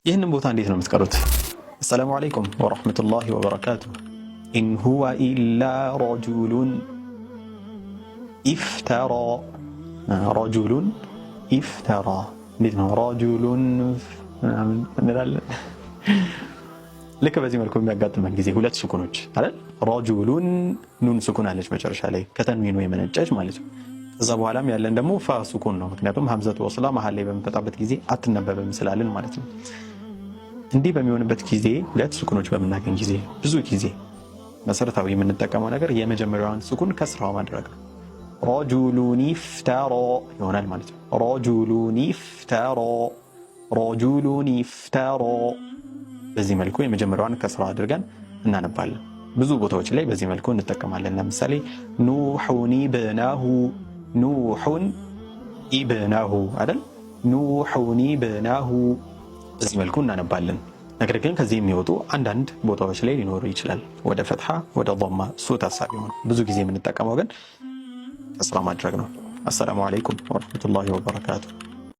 ይህንን ቦታ እንዴት ነው የምትቀሩት? አሰላሙ አለይኩም ወረሕመቱላሂ ወበረካቱሁ። ኢን ሁወ ኢላ ረጁሉን ኢፍተራ። ረጁሉን ኢፍተራ እንዴት ነው? ረጁሉን እንላለን። ልክ በዚህ መልኩ የሚያጋጥመን ጊዜ ሁለት ስኩኖች አይደል? ረጁሉን ኑን ስኩን አለች መጨረሻ ላይ ከተንዊኑ የመነጨች ማለት ነው። ከዛ በኋላም ያለን ደግሞ ፋ ስኩን ነው። ምክንያቱም ሀምዘቱ ወስላ መሀል ላይ በምትመጣበት ጊዜ አትነበብም ስላልን ማለት ነው። እንዲህ በሚሆንበት ጊዜ ሁለት ስኩኖች በምናገኝ ጊዜ ብዙ ጊዜ መሰረታዊ የምንጠቀመው ነገር የመጀመሪያዋን ስኩን ከስራዋ ማድረግ ነው። ረጁሉን ኢፍተራ ይሆናል ማለት ነው። ረጁሉን ኢፍተራ፣ ረጁሉን ኢፍተራ። በዚህ መልኩ የመጀመሪያዋን ከስራ አድርገን እናነባለን። ብዙ ቦታዎች ላይ በዚህ መልኩ እንጠቀማለን። ለምሳሌ ኑሑን ኢብነሁ፣ ኑሑን ኢብነሁ አይደል? ኑሑን ኢብነሁ በዚህ መልኩ እናነባለን። ነገር ግን ከዚህ የሚወጡ አንዳንድ ቦታዎች ላይ ሊኖሩ ይችላል፣ ወደ ፈትሐ ወደ ضማ። እሱ ታሳቢ ሆነ። ብዙ ጊዜ የምንጠቀመው ግን ከስራ ማድረግ ነው። አሰላሙ አለይኩም ወረሕመቱላሂ ወበረካቱሁ።